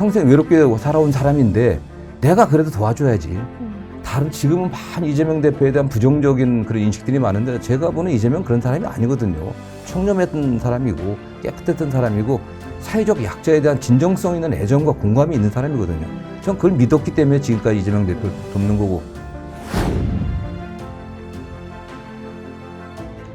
평생 외롭게 살아온 사람인데 내가 그래도 도와줘야지. 다른 지금은 많이 이재명 대표에 대한 부정적인 그런 인식들이 많은데 제가 보는 이재명 그런 사람이 아니거든요. 청렴했던 사람이고 깨끗했던 사람이고 사회적 약자에 대한 진정성 있는 애정과 공감이 있는 사람이거든요. 전 그걸 믿었기 때문에 지금까지 이재명 대표를 돕는 거고.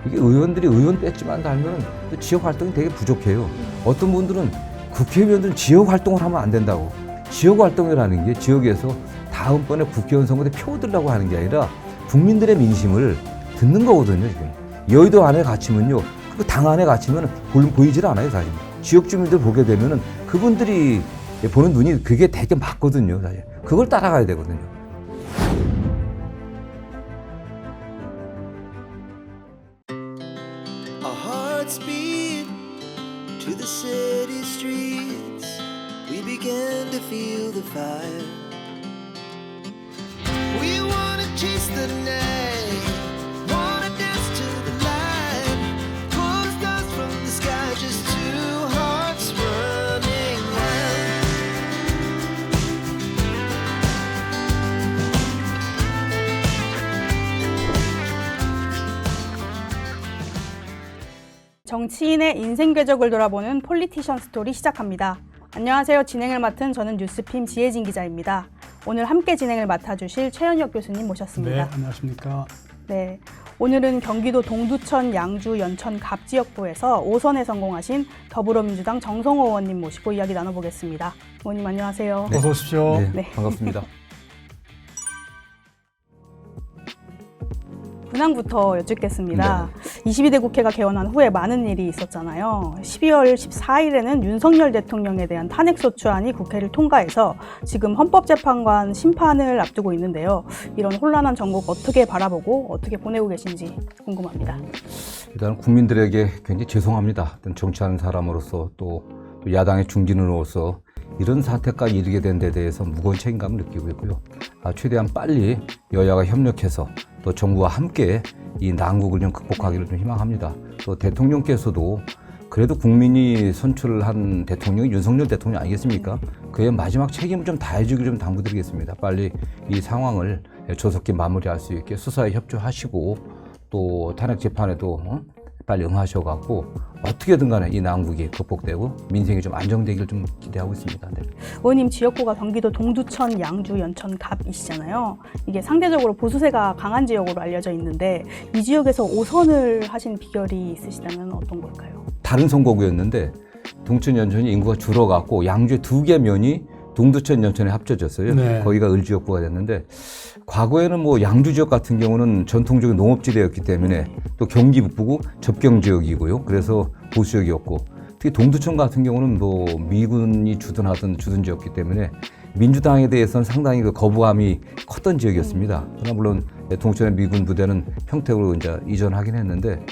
이게 의원들이 의원 뺐지만 달면 지역 활동이 되게 부족해요. 어떤 분들은 국회의원들은 지역 활동을 하면 안 된다고. 지역 활동이라는 게 지역에서 다음번에 국회의원 선거 때 표 얻으려고 하는 게 아니라 국민들의 민심을 듣는 거거든요. 지금 여의도 안에 갇히면요, 그 당 안에 갇히면 보이질 않아요. 사실 지역 주민들 보게 되면은 그분들이 보는 눈이 그게 되게 맞거든요. 사실 그걸 따라가야 되거든요. Our hearts beat to the city streets. We began to feel the fire. We wanna chase the night, wanna dance to the light. Pull stars from the sky, just two hearts running wild. 정치인의 인생 궤적을 돌아보는 폴리티션 스토리 시작합니다. 안녕하세요. 진행을 맡은 저는 뉴스핌 지혜진 기자입니다. 오늘 함께 진행을 맡아주실 최현혁 교수님 모셨습니다. 네, 안녕하십니까. 네, 오늘은 경기도 동두천, 양주, 연천, 갑 지역구에서 5선에 성공하신 더불어민주당 정성호 의원님 모시고 이야기 나눠보겠습니다. 의원님 안녕하세요. 어서 오십시오. 네, 네. 반갑습니다. 근황부터 여쭙겠습니다. 22대 국회가 개원한 후에 많은 일이 있었잖아요. 12월 14일에는 윤석열 대통령에 대한 탄핵소추안이 국회를 통과해서 지금 헌법재판관 심판을 앞두고 있는데요. 이런 혼란한 전국 어떻게 바라보고 어떻게 보내고 계신지 궁금합니다. 일단 국민들에게 굉장히 죄송합니다. 어떤 정치하는 사람으로서 또 야당의 중진으로서 이런 사태까지 이르게 된 데 대해서 무거운 책임감을 느끼고 있고요. 최대한 빨리 여야가 협력해서 또 정부와 함께 이 난국을 좀 극복하기를 좀 희망합니다. 또 대통령께서도 그래도 국민이 선출한 대통령이 윤석열 대통령 아니겠습니까? 그의 마지막 책임을 좀 다해주기를 좀 당부드리겠습니다. 빨리 이 상황을 조속히 마무리할 수 있게 수사에 협조하시고 또 탄핵 재판에도 빨리 응하셔갖고 어떻게든 간에 이 난국이 극복되고 민생이 좀 안정되기를 좀 기대하고 있습니다. 네. 의원님 지역구가 경기도 동두천, 양주, 연천, 갑이시잖아요. 이게 상대적으로 보수세가 강한 지역으로 알려져 있는데 이 지역에서 5선을 하신 비결이 있으시다면 어떤 걸까요? 다른 선거구였는데 동천 연천이 인구가 줄어갖고 양주의 2개 면이 동두천 연천에 합쳐졌어요. 네. 거기가 을지역구가 됐는데 과거에는 뭐 양주 지역 같은 경우는 전통적인 농업지대였기 때문에 또 경기 북부고 접경 지역이고요. 그래서 보수역이었고 특히 동두천 같은 경우는 뭐 미군이 주둔하던 주둔 지역이기 때문에 민주당에 대해서는 상당히 그 거부감이 컸던 지역이었습니다. 그러나 물론 동천의 미군 부대는 평택으로 이제 이전하긴 했는데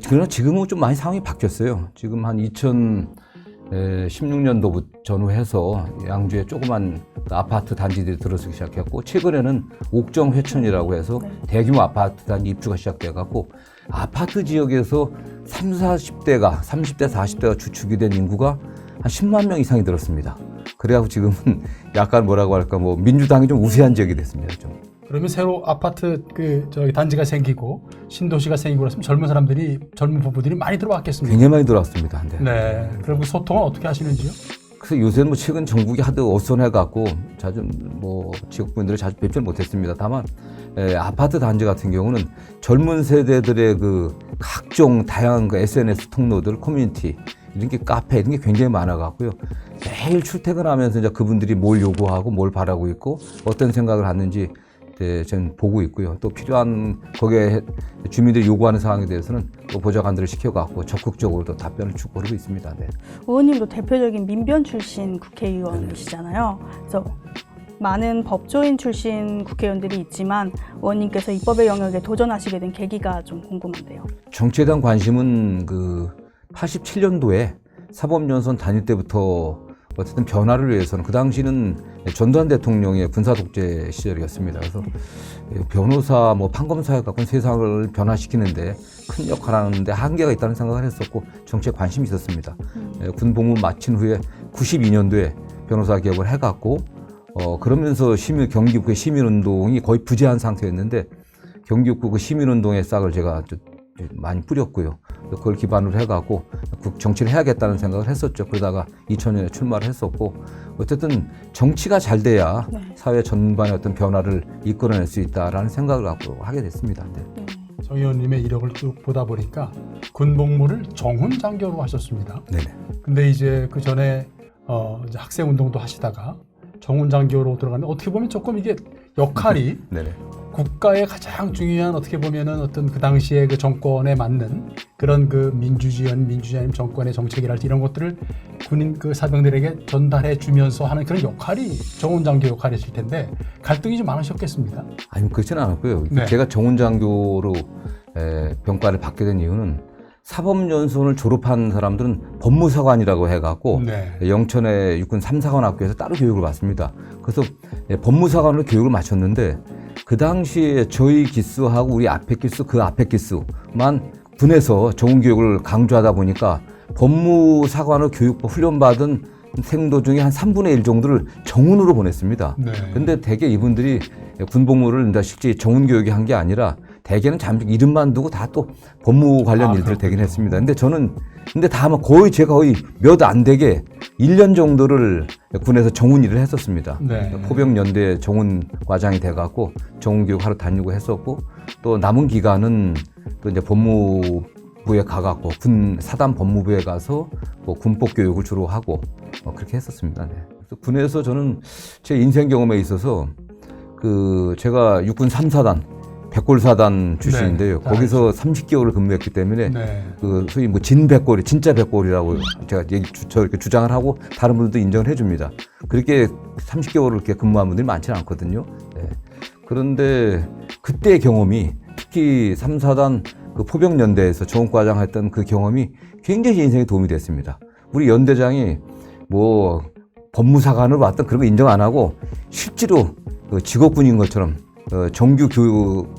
그러나 지금은 좀 많이 상황이 바뀌었어요. 지금 한 2016년도 전후해서 양주에 조그만 아파트 단지들이 들어서기 시작했고 최근에는 옥정 회촌이라고 해서 대규모 아파트 단지 입주가 시작돼갖고 아파트 지역에서 30대, 40대가 주축이 된 인구가 한 10만 명 이상이 늘었습니다. 그래갖고 지금은 약간 뭐라고 할까 뭐 민주당이 좀 우세한 지역이 됐습니다. 좀. 그러면 새로 아파트 단지가 생기고 신도시가 생기고 그래서 젊은 부부들이 많이 들어왔겠습니다. 굉장히 많이 들어왔습니다. 네. 그리고 소통은 어떻게 하시는지요? 그래서 요새는 뭐 최근 정국이 하도 어선해갖고 자주 뭐 지역분들을 자주 뵙지는 못했습니다. 다만 아파트 단지 같은 경우는 젊은 세대들의 그 각종 다양한 그 SNS 통로들, 커뮤니티 이런 게 카페 이런 게 굉장히 많아갖고요. 매일 출퇴근하면서 이제 그분들이 뭘 요구하고 뭘 바라고 있고 어떤 생각을 하는지 저는 보고 있고요. 또 필요한 거기에 주민들이 요구하는 사항에 대해서는 또 보좌관들을 시켜갖고 적극적으로 또 답변을 주고하고 있습니다. 네. 의원님도 대표적인 민변 출신 국회의원이시잖아요. 그래서 많은 법조인 출신 국회의원들이 있지만 의원님께서 입법의 영역에 도전하시게 된 계기가 좀 궁금한데요. 정치에 대한 관심은 그 87년도에 사법연수원 다닐 때부터 어쨌든 변화를 위해서는 그 당시는 전두환 대통령의 군사 독재 시절이었습니다. 그래서 변호사, 뭐 판검사에 갖고 세상을 변화시키는데 큰 역할을 하는데 한계가 있다는 생각을 했었고 정치에 관심이 있었습니다. 군 복무 마친 후에 92년도에 변호사 개업을 해갖고 그러면서 경기북의 시민운동이 거의 부재한 상태였는데 경기북 그 시민운동의 싹을 제가 많이 뿌렸고요. 그걸 기반으로 해갖고 정치를 해야겠다는 생각을 했었죠. 그러다가 2000년에 출마를 했었고 어쨌든 정치가 잘 돼야 사회 전반의 어떤 변화를 이끌어낼 수 있다라는 생각을 갖고 하게 됐습니다. 네. 정 의원님의 이력을 쭉 보다 보니까 군복무를 정훈 장교로 하셨습니다. 네네. 근데 이제 그 전에 이제 학생 운동도 하시다가 정훈 장교로 들어갔는데 어떻게 보면 조금 이게 역할이 네네. 국가의 가장 중요한 어떻게 보면은 어떤 그 당시에 그 정권에 맞는 그런 그 민주주의 아니면 정권의 정책이랄지 이런 것들을 군인 그 사병들에게 전달해 주면서 하는 그런 역할이 정훈 장교 역할이실 텐데 갈등이 좀 많으셨겠습니다. 아니 그렇지는 않았고요. 네. 제가 정훈 장교로 병과를 받게 된 이유는 사법연수원을 졸업한 사람들은 법무사관이라고 해갖고 네. 영천의 육군 3사관 학교에서 따로 교육을 받습니다. 그래서 법무사관으로 교육을 마쳤는데 그 당시에 저희 기수하고 우리 앞에 기수, 그 앞에 기수만 군에서 정훈 교육을 강조하다 보니까 법무사관으로 훈련받은 생도 중에 한 3분의 1 정도를 정훈으로 보냈습니다. 네. 근데 대개 이분들이 군복무를 실제 정훈 교육이 한 게 아니라 대개는 잠시 이름만 두고 다 또 법무 관련 일들을 대긴 했습니다. 근데 다만 제가 거의 몇 안 되게 1년 정도를 군에서 정훈 일을 했었습니다. 네. 포병연대 정훈 과장이 돼갖고 정훈 교육 하러 다니고 했었고 또 남은 기간은 또 이제 법무부에 가갖고 군 사단 법무부에 가서 뭐 군법 교육을 주로 하고 그렇게 했었습니다. 네. 그래서 군에서 저는 제 인생 경험에 있어서 제가 육군 3사단 백골사단 출신인데요. 네, 거기서 30개월을 근무했기 때문에 네. 소위 진백골이 진짜 백골이라고 제가 이렇게 주장을 하고 다른 분들도 인정을 해줍니다. 그렇게 30개월을 이렇게 근무한 분들이 많지는 않거든요. 네. 그런데 그때의 경험이 특히 3사단 그 포병연대에서 정훈과장 했던 그 경험이 굉장히 인생에 도움이 됐습니다. 우리 연대장이 뭐 법무사관으로 왔던 그런 거 인정 안 하고 실제로 직업군인 것처럼 정규 교육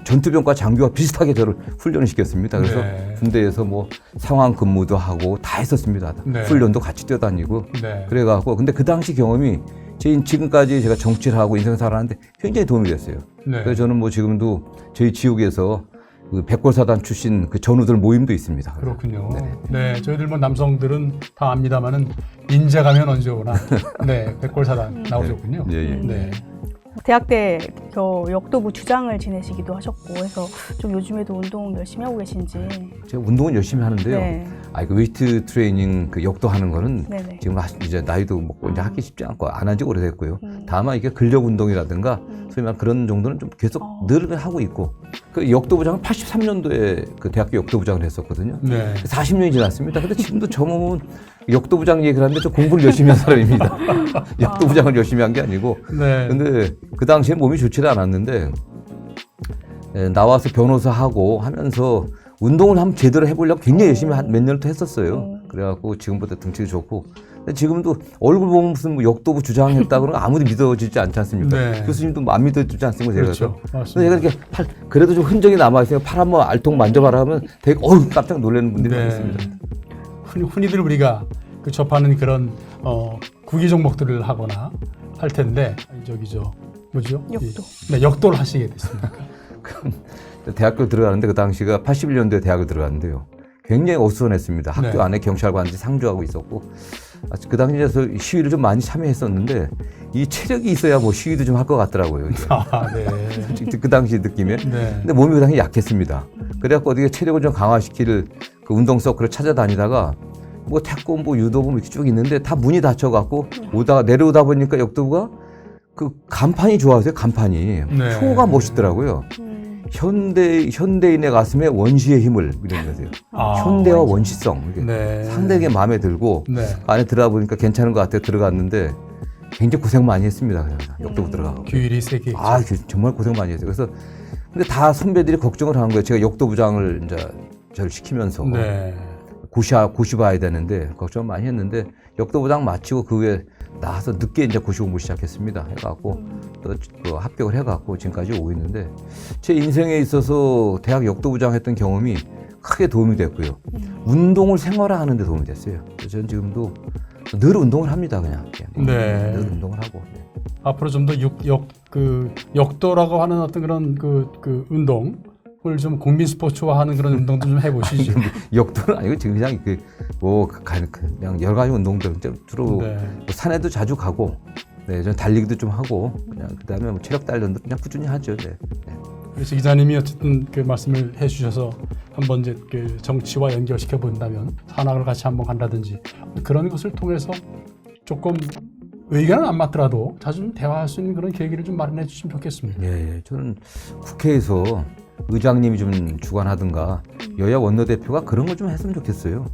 전투병과 장교와 비슷하게 저를 훈련을 시켰습니다. 그래서 네. 군대에서 뭐 상황 근무도 하고 다 했었습니다. 네. 훈련도 같이 뛰어다니고 네. 그래갖고 근데 그 당시 경험이 지금까지 제가 정치를 하고 인생을 살아가는데 굉장히 도움이 됐어요. 네. 그래서 저는 뭐 지금도 저희 지역에서 그 백골사단 출신 그 전우들 모임도 있습니다. 그렇군요. 네, 저희들 뭐 남성들은 다 압니다만은 인제 가면 언제 오나. 네, 백골사단 나오셨군요. 예, 예. 네. 대학 때 역도부 주장을 지내시기도 하셨고 해서 좀 요즘에도 운동 열심히 하고 계신지. 제가 운동은 열심히 하는데요. 네. 그 웨이트 트레이닝 역도 하는 거는 네네. 지금 이제 나이도 먹고 이제 하기 쉽지 않고 안 한 지 오래됐고요. 다만 이게 근력 운동이라든가 소위 말하는 그런 정도는 좀 계속 늘 하고 있고 그 역도부장은 83년도에 그 대학교 역도부장을 했었거든요. 네. 40년이 지났습니다. 근데 지금도 저 몸은 역도부장 얘기를 하는데 좀 공부를 열심히 한 사람입니다. 역도부장을 열심히 한 게 아니고. 네. 근데 그 당시에 몸이 좋지는 않았는데 나와서 변호사하고 하면서 운동을 한번 제대로 해보려고 굉장히 열심히 몇 년을 또 했었어요. 그래갖고 지금보다 등치도 좋고. 근데 지금도 얼굴 보면 무슨 뭐 역도부 주장했다 그러면 아무도 믿어지지 않지 않습니까? 네. 교수님도 안 믿어지지 않습니까? 제가. 그렇죠. 근데 맞습니다. 제가 이렇게 그래도 좀 흔적이 남아있으니까 팔 한번 알통 만져봐라 하면 되게 깜짝 놀라는 분들이 네. 많습니다. 흔히들 우리가 접하는 그런 구기 종목들을 하거나 할 텐데 뭐죠? 역도. 네, 역도를 하시게 됐습니까? 대학교 들어가는데 그 당시가 81년도에 대학을 들어갔는데요. 굉장히 어수선했습니다. 학교 네. 안에 경찰관들이 상주하고 있었고 그 당시에 시위를 좀 많이 참여했었는데 이 체력이 있어야 뭐 시위도 좀 할 것 같더라고요. 아, 네. 그 당시 느낌에. 네. 근데 몸이 그 당시 약했습니다. 그래갖고 어떻게 체력을 좀 강화시킬 그 운동 서클을 찾아다니다가 뭐 태권도, 유도부 이렇게 쭉 있는데 다 문이 닫혀갖고 내려오다 보니까 역도부가 그 간판이 좋아서요. 간판이 네. 표가 멋있더라고요. 현대인의 가슴에 원시의 힘을 이런 거세요. 현대와 원시성 이렇게 네. 상당히 마음에 들고 네. 안에 들어가 보니까 괜찮은 것 같아요. 들어갔는데 굉장히 고생 많이 했습니다. 그냥 역도부 들어가고. 규율이 세게 있죠. 정말 고생 많이 했어요. 그래서 근데 다 선배들이 걱정을 하는 거예요. 제가 역도부장을 이제 저를 시키면서 네. 고시봐야 되는데 걱정 많이 했는데 역도부장 마치고 그 후에 나와서 늦게 이제 고시 공부 시작했습니다. 해갖고 또 합격을 해갖고 지금까지 오고 있는데 제 인생에 있어서 대학 역도부장 했던 경험이 크게 도움이 됐고요. 운동을 생활화하는 데 도움이 됐어요. 그래서 저는 지금도 늘 운동을 합니다, 그냥. 네. 늘 운동을 하고. 네. 앞으로 좀 더 역도라고 하는 어떤 그런 운동을 좀 국민 스포츠화하는 그런 운동도 좀 해보시죠. 역도는 아니고 지금 그냥 그냥 여러 가지 운동들 주로 네. 뭐 산에도 자주 가고, 네, 전 달리기도 좀 하고, 그냥 그다음에 뭐 체력 단련도 그냥 꾸준히 하죠. 네. 네. 그래서 기자님이 어쨌든 그 말씀을 해주셔서 한번 이제 그 정치와 연결시켜 본다면 산악을 같이 한번 간다든지 그런 것을 통해서 조금 의견은 안 맞더라도 자주 좀 대화할 수 있는 그런 계기를 좀 마련해 주시면 좋겠습니다. 예, 저는 국회에서 의장님이 좀 주관하든가 여야 원내대표가 그런 걸 좀 했으면 좋겠어요.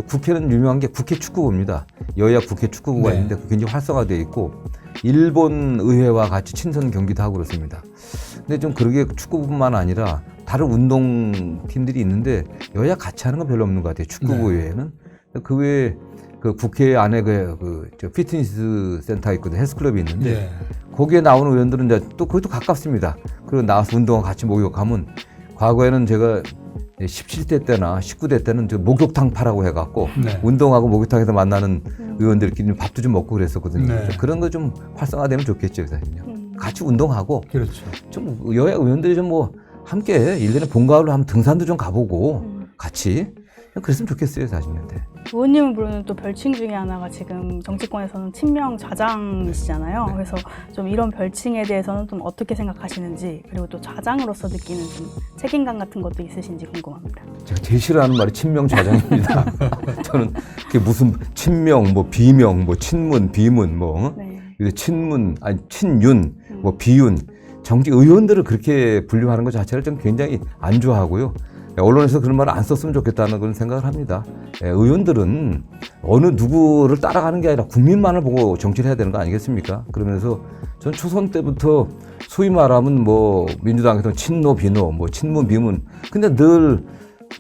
국회는 유명한 게 국회 축구부입니다. 여야 국회 축구부가 네. 있는데 굉장히 활성화되어 있고 일본 의회와 같이 친선 경기도 하고 그렇습니다. 근데 좀 그러게 축구부뿐만 아니라 다른 운동팀들이 있는데 여야 같이 하는 건 별로 없는 것 같아요. 축구부 네. 외에는. 그 외에 그 국회 안에 저 피트니스 센터 있거든요. 헬스클럽이 있는데 네. 거기에 나오는 의원들은 이제 또 거기도 가깝습니다. 그리고 나와서 운동을 같이 목욕하면 과거에는 제가 17대 때나 19대 때는 저 목욕탕파라고 해갖고 네. 운동하고 목욕탕에서 만나는 의원들끼리 밥도 좀 먹고 그랬었거든요. 네. 그런 거 좀 활성화되면 좋겠죠, 사실은요. 같이 운동하고 그렇죠. 좀 여야 의원들이 좀 뭐 함께 1년에 봄, 가을로 한번 등산도 좀 가보고 같이 그랬으면 좋겠어요, 사실은. 네. 의원님을 부르는 또 별칭 중에 하나가 지금 정치권에서는 친명 좌장이시잖아요. 네. 그래서 좀 이런 별칭에 대해서는 좀 어떻게 생각하시는지, 그리고 또 좌장으로서 느끼는 좀 책임감 같은 것도 있으신지 궁금합니다. 제가 제일 싫어하는 말이 친명 좌장입니다. 저는 그게 무슨 친명, 뭐 비명, 뭐 친문, 비문, 뭐 네. 친문, 아니 친윤, 뭐 비윤, 정치 의원들을 그렇게 분류하는 것 자체를 좀 굉장히 안 좋아하고요. 언론에서 그런 말을 안 썼으면 좋겠다는 그런 생각을 합니다. 의원들은 어느 누구를 따라가는 게 아니라 국민만을 보고 정치를 해야 되는 거 아니겠습니까? 그러면서 전 초선 때부터 소위 말하면 뭐 민주당에서 친노 비노, 뭐 친문 비문, 근데 늘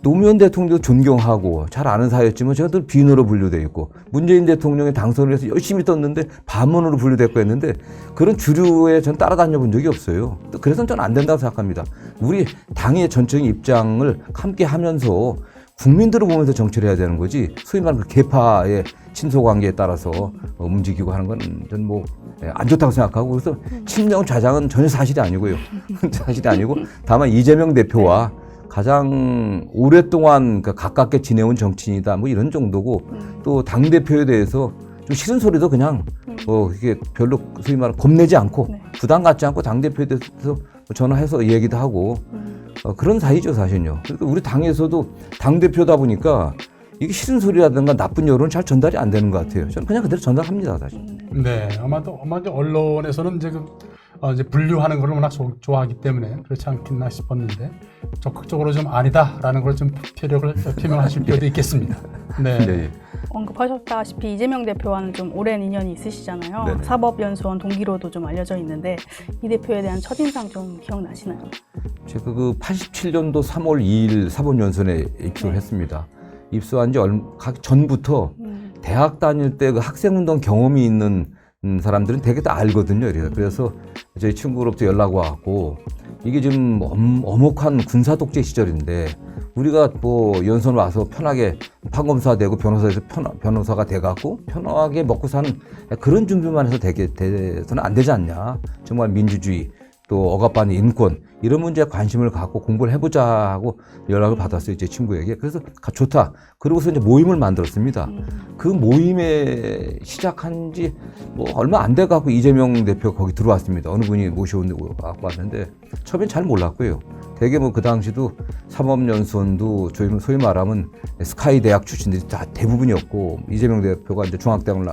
노무현 대통령도 존경하고 잘 아는 사이였지만 제가 늘 비노로 분류돼 있고 문재인 대통령의 당선을 위해서 열심히 떴는데 반문으로 분류됐고 했는데 그런 주류에 전 따라다녀 본 적이 없어요. 또 그래서 저는 안 된다고 생각합니다. 우리 당의 전적인 입장을 함께 하면서 국민들을 보면서 정치를 해야 되는 거지 소위 말하는 그 계파의 친소관계에 따라서 움직이고 하는 건 전 뭐 안 좋다고 생각하고 그래서 친명 좌장은 전혀 사실이 아니고요. 사실이 아니고 다만 이재명 대표와 가장 오랫동안 가깝게 지내온 정치인이다 뭐 이런 정도고 또 당대표에 대해서 좀 싫은 소리도 그냥 이게 별로 소위 말하는 겁내지 않고 네. 부담 갖지 않고 당대표에 대해서 전화해서 얘기도 하고 그런 사이죠 사실은요. 그러니까 우리 당에서도 당대표다 보니까 이게 싫은 소리라든가 나쁜 여론은 잘 전달이 안 되는 것 같아요. 저는 그냥 그대로 전달합니다 사실. 네, 아마도 언론에서는 이제 분류하는 걸 워낙 좋아하기 때문에 그렇지 않겠나 싶었는데 적극적으로 좀 아니다라는 걸 좀 표명하실 필요도 있겠습니다. 네. 네. 언급하셨다시피 이재명 대표와는 좀 오랜 인연이 있으시잖아요. 네네. 사법연수원 동기로도 좀 알려져 있는데 이 대표에 대한 첫인상 좀 기억나시나요? 제가 그 87년도 3월 2일 사법연수원에 입소를 네. 했습니다. 입소한 지 얼마 전부터 대학 다닐 때 그 학생운동 경험이 있는 사람들은 되게 다 알거든요. 그래서 저희 친구로부터 연락 와갖고 이게 지금 엄혹한 군사독재 시절인데 우리가 뭐 연수원 와서 편하게 판검사 되고 변호사에서 변호사가 돼갖고 편하게 먹고 사는 그런 준비만 해서 돼서는 안 되지 않냐. 정말 민주주의 또 억압받는 인권 이런 문제에 관심을 갖고 공부를 해보자 하고 연락을 받았어요. 제 친구에게. 그래서 좋다. 그러고서 이제 모임을 만들었습니다. 그 모임에 시작한 지 뭐 얼마 안 돼갖고 이재명 대표가 거기 들어왔습니다. 어느 분이 모셔오고 왔는데 처음엔 잘 몰랐고요. 되게 뭐 그 당시도 사법연수원도 저희는 소위 말하면 스카이 대학 출신들이 다 대부분이었고 이재명 대표가 이제 중앙대학을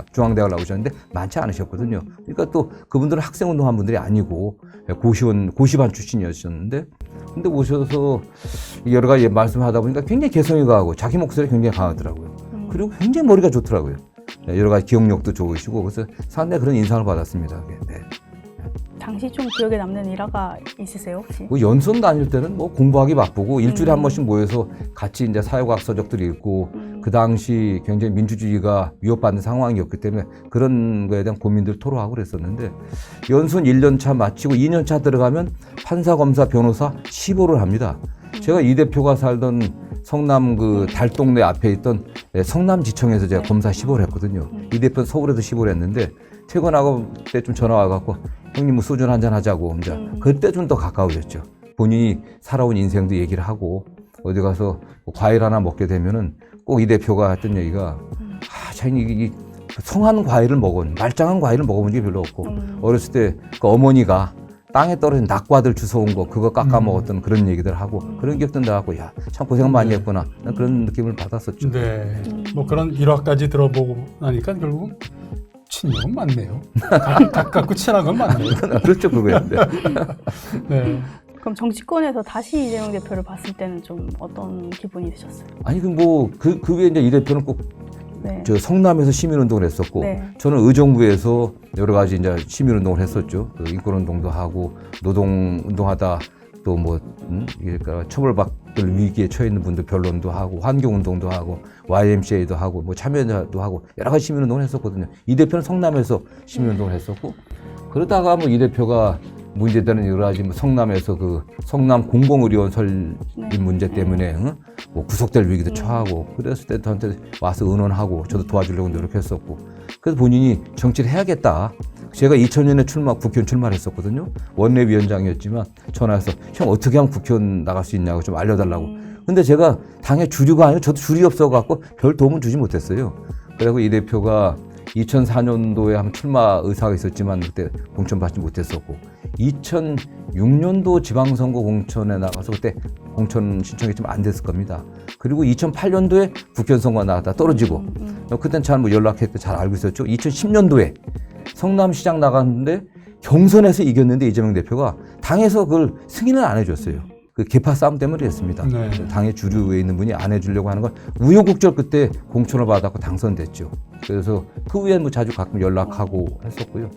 나오셨는데 많지 않으셨거든요. 그러니까 또 그분들은 학생운동한 분들이 아니고 고시반 출신이었는데 근데 오셔서 여러 가지 말씀하다 보니까 굉장히 개성이 강하고 자기 목소리 굉장히 강하더라고요. 그리고 굉장히 머리가 좋더라고요. 여러 가지 기억력도 좋으시고 그래서 상당히 그런 인상을 받았습니다. 네. 당시 좀 기억에 남는 일화가 있으세요 혹시? 뭐 연수원 다닐 때는 뭐 공부하기 바쁘고 일주일에 한 번씩 모여서 같이 이제 사회과학 서적들 읽고 그 당시 굉장히 민주주의가 위협받는 상황이었기 때문에 그런 거에 대한 고민들 토로하고 그랬었는데 연수원 1년차 마치고 2년차 들어가면 판사, 검사, 변호사 15를 합니다. 제가 이 대표가 살던 성남 그 달동네 앞에 있던 성남지청에서 제가 네. 검사 10월 했거든요. 이 대표는 서울에서 10월 했는데 퇴근하고 때좀 전화 와갖고 형님 뭐 소주 한잔 하자고 이제 그때 좀 더 가까워졌죠. 본인이 살아온 인생도 얘기를 하고 어디 가서 뭐 과일 하나 먹게 되면은 꼭 이 대표가 했던 얘기가 자기는 이 성한 과일을 말짱한 과일을 먹어본 적이 별로 없고 어렸을 때 그 어머니가 땅에 떨어진 낙과들 주워온 거 그거 깎아 먹었던 그런 얘기들 하고 그런 기억도 나고 야 참 고생 많이 했구나 그런 느낌을 받았었죠. 네. 뭐 그런 일화까지 들어보고 나니까 결국은 친형은 맞네요. 가깝고 친한 건 맞네요. 그렇죠 그거였는데. 네. 그럼 정치권에서 다시 이재명 대표를 봤을 때는 좀 어떤 기분이 드셨어요? 아니 그 외에 이제 이 대표는 꼭 네. 저 성남에서 시민운동을 했었고 네. 저는 의정부에서 여러 가지 이제 시민운동을 했었죠. 그 인권운동도 하고 노동운동하다 또 뭐 그러니까 처벌받을 위기에 처해 있는 분들 변론도 하고 환경운동도 하고 YMCA도 하고 뭐 참여자도 하고 여러 가지 시민운동을 했었거든요. 이 대표는 성남에서 시민운동을 했었고 그러다가 뭐 이 대표가 문제되는 여러 가지 뭐 성남에서 그 성남 공공의료원 설립 문제 때문에 뭐 구속될 위기도 처하고 그랬을 때 저한테 와서 의논하고 저도 도와주려고 노력했었고 그래서 본인이 정치를 해야겠다. 제가 2000년에 국회의원 출마를 했었거든요. 원내위원장이었지만 전화해서 형 어떻게 하면 국회의원 나갈 수 있냐고 좀 알려달라고. 근데 제가 당의 주류가 아니고 저도 줄이 없어갖고 별 도움을 주지 못했어요. 그리고 이 대표가 2004년도에 한 출마 의사가 있었지만 그때 공천 받지 못했었고 2006년도 지방선거 공천에 나가서 그때 공천 신청이 좀 안 됐을 겁니다. 그리고 2008년도에 국회의원 선거 나갔다 떨어지고 그땐 잘 뭐 연락했을 때 잘 알고 있었죠. 2010년도에 성남시장 나갔는데 경선에서 이겼는데 이재명 대표가 당에서 그걸 승인을 안 해줬어요. 그 계파 싸움 때문에 그랬습니다. 네. 당의 주류에 있는 분이 안 해주려고 하는 걸 우여곡절 그때 공천을 받았고 당선됐죠. 그래서 그 후에 뭐 자주 가끔 연락하고 했었고요.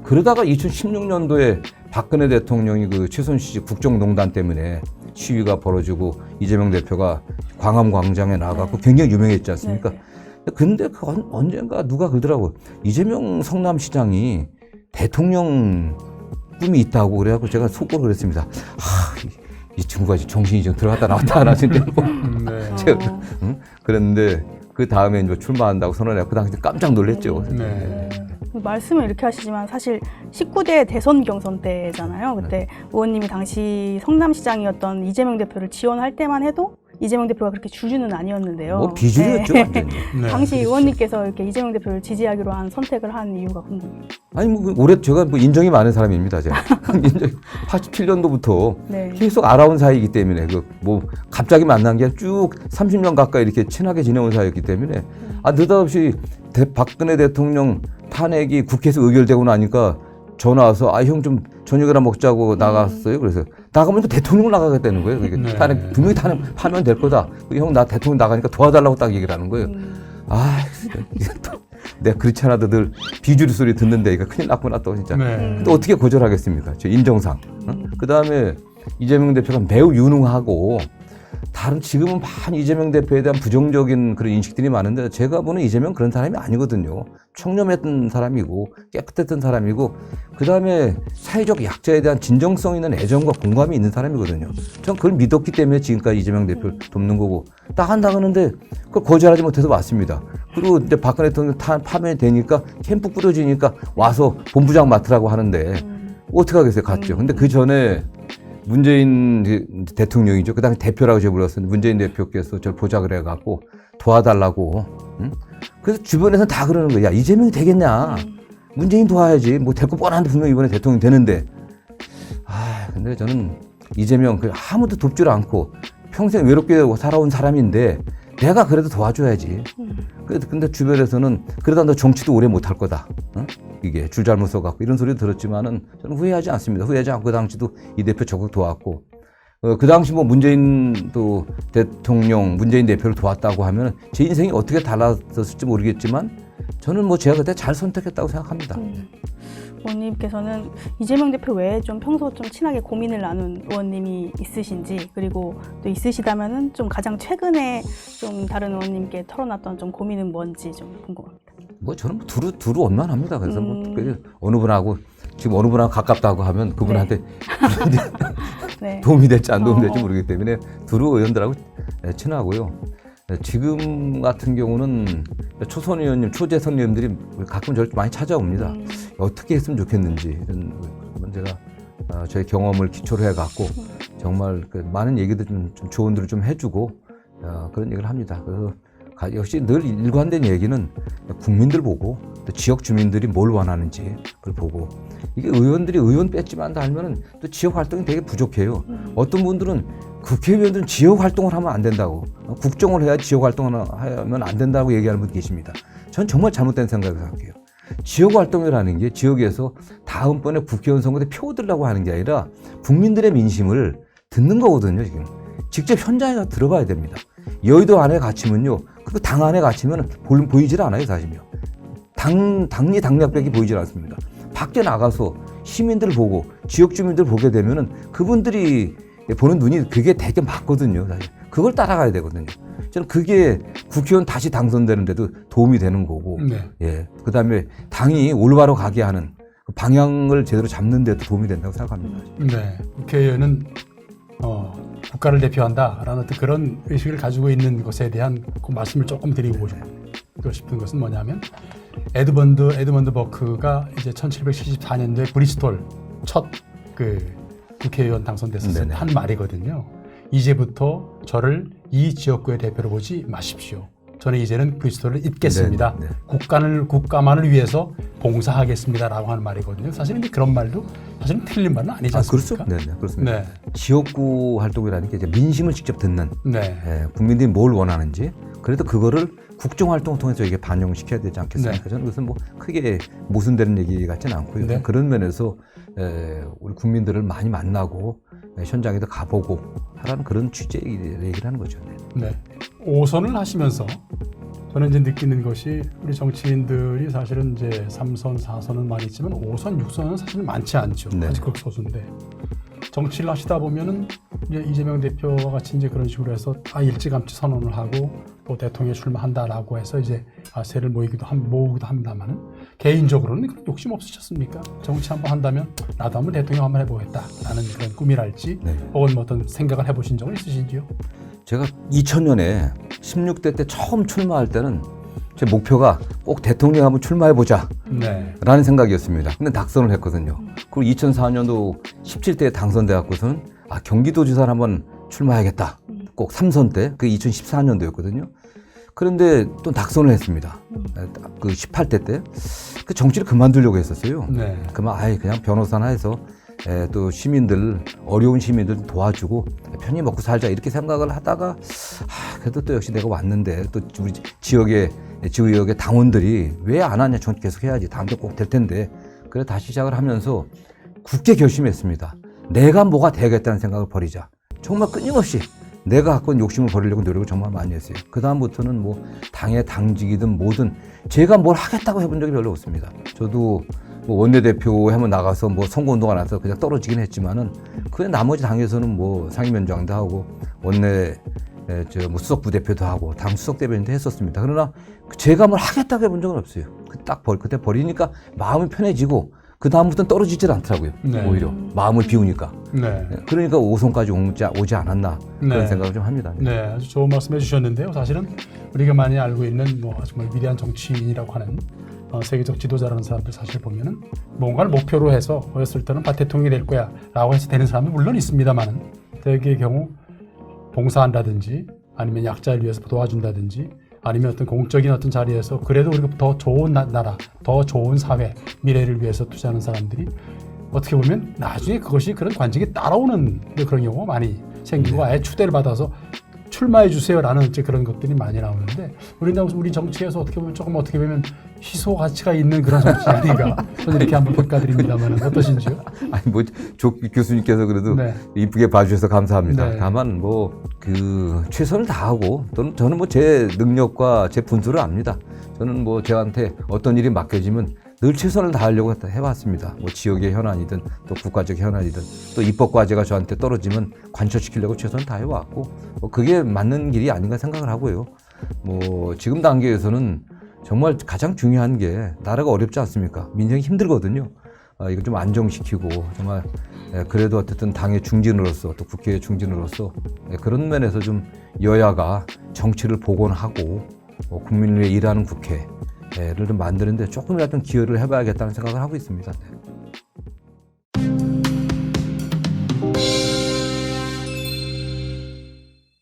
그러다가 2016년도에 박근혜 대통령이 그 최순실 국정농단 때문에 시위가 벌어지고 이재명 대표가 광화문 광장에 나가고 굉장히 유명했지 않습니까? 네. 근데 그 언젠가 누가 그러더라고. 이재명 성남시장이 대통령 꿈이 있다고 그래갖고 제가 속보를 그랬습니다. 이 친구가 정신이 좀 들어갔다 나왔다 하나 싶고 네. 제가 그랬는데 그 다음에 이제 출마한다고 선언했고 그 당시 깜짝 놀랐죠. 네. 말씀을 이렇게 하시지만 사실 19대 대선 경선 때잖아요. 그때 의원님이 당시 성남시장이었던 이재명 대표를 지원할 때만 해도 이재명 대표가 그렇게 주류는 아니었는데요. 뭐 비주류였죠 네. 완전히. 네. 당시 의원님께서 이렇게 이재명 대표를 지지하기로 한 선택을 한 이유가 궁금해요. 아니 뭐 올해 제가 뭐 인정이 많은 사람입니다. 제가 87년도부터 네. 계속 알아온 사이이기 때문에 그 뭐 갑자기 만난 게 쭉 30년 가까이 이렇게 친하게 지내온 사이였기 때문에 느닷없이 박근혜 대통령 탄핵이 국회에서 의결되고 나니까 전화 와서 형 좀 저녁이나 먹자고 나갔어요. 그래서 나가면 또 대통령 나가겠다는 거예요. 그러니까 네. 탄핵 분명히 탄핵하면 될 거다. 형 나 대통령 나가니까 도와달라고 딱 얘기를 하는 거예요. 이게 또 내가 그렇지 않아도 늘 비주류 소리 듣는데 이거 큰일 났구나 또 진짜. 네. 또 어떻게 거절하겠습니까? 저 인정상. 그 다음에 이재명 대표가 매우 유능하고 다른 지금은 많은 이재명 대표에 대한 부정적인 그런 인식들이 많은데 제가 보는 이재명 그런 사람이 아니거든요. 청렴했던 사람이고 깨끗했던 사람이고 그 다음에 사회적 약자에 대한 진정성 있는 애정과 공감이 있는 사람이거든요. 전 그걸 믿었기 때문에 지금까지 이재명 대표를 돕는 거고 딱 한다 하는데 그걸 거절하지 못해서 왔습니다. 그리고 이제 박근혜 대통령 파면되니까 캠프 꾸려지니까 와서 본부장 맡으라고 하는데 어떻게 하겠어요? 갔죠. 근데 그 전에 문재인 대통령이죠. 그 당시 대표라고 제가 불렀었는데 문재인 대표께서 저를 보자고 그래갖고 도와달라고. 그래서 주변에서는 다 그러는 거야. 야, 이재명이 되겠냐. 문재인 도와야지. 뭐 될 거 뻔한데 분명히 이번에 대통령 되는데. 근데 저는 이재명 아무도 돕질 않고 평생 외롭게 살아온 사람인데 내가 그래도 도와줘야지. 근데 주변에서는 그러다 너 정치도 오래 못할 거다. 이게 줄 잘못 써갖고 이런 소리 들었지만은 저는 후회하지 않습니다. 후회하지 않고 그 당시도 이 대표 적극 도왔고 그 당시 뭐 문재인 또 대통령, 문재인 대표를 도왔다고 하면 제 인생이 어떻게 달라졌을지 모르겠지만 저는 뭐 제가 그때 잘 선택했다고 생각합니다. 의원님께서는 이재명 대표 외에 좀 평소 좀 친하게 고민을 나눈 의원님이 있으신지 그리고 또 있으시다면은 좀 가장 최근에 좀 다른 의원님께 털어놨던 좀 고민은 뭔지 좀 궁금합니다. 뭐 저는 두루 원만합니다. 그래서 뭐 어느 분하고 지금 어느 분하고 가깝다고 하면 그분한테 네. 도움이 될지 안 도움이 될지 모르기 때문에 두루 의원들하고 친하고요. 지금 같은 경우는 초선 의원님, 초재선 의원들이 가끔 저를 많이 찾아옵니다. 어떻게 했으면 좋겠는지 이런 제가 저의 경험을 기초로 해갖고 정말 그 많은 얘기들 좀 조언들을 좀 해주고 그런 얘기를 합니다. 그래서 역시 늘 일관된 얘기는 국민들 보고 또 지역 주민들이 뭘 원하는지 그걸 보고 이게 의원들이 의원 뺐지만 하면은 또 지역 활동이 되게 부족해요. 어떤 분들은 국회의원들은 지역 활동을 하면 안 된다고 국정을 해야 지역 활동을 하면 안 된다고 얘기하는 분 계십니다. 전 정말 잘못된 생각을 생각해요. 지역 활동이라는 게 지역에서 다음번에 국회의원 선거 때 표 얻으려고 하는 게 아니라 국민들의 민심을 듣는 거거든요. 지금 직접 현장에 가서 들어봐야 됩니다. 여의도 안에 갇히면요, 그 당 안에 갇히면 보이질 않아요, 사실요. 당리 당략벽이 보이질 않습니다. 밖에 나가서 시민들을 보고 지역 주민들 보게 되면은 그분들이 보는 눈이 그게 되게 맞거든요, 사실. 그걸 따라가야 되거든요. 저는 그게 국회의원 다시 당선되는데도 도움이 되는 거고, 네. 예, 그 다음에 당이 올바로 가게 하는 그 방향을 제대로 잡는 데도 도움이 된다고 생각합니다. 네. 국회의원은 국가를 대표한다라는 어떤 그런 의식을 가지고 있는 것에 대한 그 말씀을 조금 드리고 싶은 것은 뭐냐면 에드먼드 버크가 이제 1774년도에 브리스톨 첫 그 국회의원 당선됐을 때 한 말이거든요. 이제부터 저를 이 지역구의 대표로 보지 마십시오. 저는 이제는 브리스톨을 잇겠습니다. 네. 국가만을 위해서 봉사하겠습니다라고 하는 말이거든요. 사실은 그런 말도 사실은 틀린 말은 아니지 않습니까? 그렇죠. 네, 그렇습니다. 네. 지역구 활동이라는 게 이제 민심을 직접 듣는 네. 국민들이 뭘 원하는지 그래도 그거를 국정 활동을 통해서 이게 반영시켜야 되지 않겠습니까? 네. 저는 그것은 뭐 크게 모순되는 얘기 같지는 않고요. 네. 그런 면에서 우리 국민들을 많이 만나고 현장에도 가보고 하라는 그런 취지의 얘기를 하는 거죠. 네. 5선을 하시면서 저는 이제 느끼는 것이 우리 정치인들이 사실은 이제 3선, 4선은 많이 있지만 5선, 6선은 사실은 많지 않죠. 네. 아주 극소수인데 정치를 하시다 보면은 이제 이재명 대표와 같이 이제 그런 식으로 해서 일찌감치 선언을 하고 또 대통령에 출마한다라고 해서 이제 세를 모으기도 합니다만은 개인적으로는 그런 욕심 없으셨습니까? 정치 한번 한다면 나도 한번 대통령 한번 해보겠다라는 그런 꿈이랄지 네. 혹은 뭐 어떤 생각을 해보신 적은 있으신지요? 제가 2000년에 16대 때 처음 출마할 때는 제 목표가 꼭 대통령 한번 출마해보자 네. 라는 생각이었습니다. 근데 낙선을 했거든요. 그리고 2004년도 17대에 당선돼 갖고서는 경기도지사를 한번 출마해야겠다. 꼭 3선 때, 그게 2014년도였거든요. 그런데 또 낙선을 했습니다. 그 18대 때. 그 정치를 그만두려고 했었어요. 네. 그냥 변호사나 해서 또 어려운 시민들 도와주고 편히 먹고 살자 이렇게 생각을 하다가 그래도 또 역시 내가 왔는데 또 우리 지역의 당원들이 왜 안 하냐, 전 계속 해야지, 다음에 꼭 될 텐데. 그래서 다시 시작을 하면서 굳게 결심했습니다. 내가 뭐가 되겠다는 생각을 버리자. 정말 끊임없이 내가 갖고 있는 욕심을 버리려고 노력을 정말 많이 했어요. 그 다음부터는 뭐 당의 당직이든 뭐든 제가 뭘 하겠다고 해본 적이 별로 없습니다. 저도 뭐 원내대표에 한번 나가서 뭐 선거운동가 나서 그냥 떨어지긴 했지만은 그 나머지 당에서는 뭐 상임위원장도 하고 원내 뭐 수석 부대표도 하고 당 수석 대변인도 했었습니다. 그러나 제가 뭘 하겠다고 해본 적은 없어요. 그때 버리니까 마음이 편해지고 그 다음부터는 떨어지질 않더라고요. 네. 오히려 마음을 비우니까. 네. 그러니까 5선까지 오지 않았나 그런 네. 생각을 좀 합니다. 네, 아주 좋은 말씀해 주셨는데요. 사실은 우리가 많이 알고 있는 뭐 정말 위대한 정치인이라고 하는 세계적 지도자라는 사람들 사실 보면은 뭔가를 목표로 해서 어렸을 때는 대통령이 될 거야 라고 해서 되는 사람은 물론 있습니다만은 대개의 경우 봉사한다든지 아니면 약자를 위해서 도와준다든지 아니면 어떤 공적인 어떤 자리에서 그래도 우리가 더 좋은 나라, 더 좋은 사회, 미래를 위해서 투자하는 사람들이 어떻게 보면 나중에 그것이 그런 관직이 따라오는 그런 경우가 많이 생기고 아예 추대를 받아서 출마해 주세요라는 그런 것들이 많이 나오는데 우리 정치에서 어떻게 보면 희소 가치가 있는 그런 정치 아닌가 저는 이렇게 한번 평가드립니다만 어떠신지요? 아니 뭐 조 교수님께서 그래도 네. 이쁘게 봐주셔서 감사합니다. 네. 다만 뭐 최선을 다하고 저는 뭐 제 능력과 제 분수를 압니다. 저는 뭐 저한테 어떤 일이 맡겨지면 늘 최선을 다하려고 해왔습니다. 뭐 지역의 현안이든 또 국가적 현안이든 또 입법 과제가 저한테 떨어지면 관철시키려고 최선을 다해왔고 그게 맞는 길이 아닌가 생각을 하고요. 뭐 지금 단계에서는 정말 가장 중요한 게 나라가 어렵지 않습니까? 민생이 힘들거든요. 이거 좀 안정시키고 정말 그래도 어쨌든 당의 중진으로서 또 국회의 중진으로서 그런 면에서 좀 여야가 정치를 복원하고 국민을 위해 일하는 국회를 좀 만드는데 조금이라도 좀 기여를 해봐야겠다는 생각을 하고 있습니다. 네.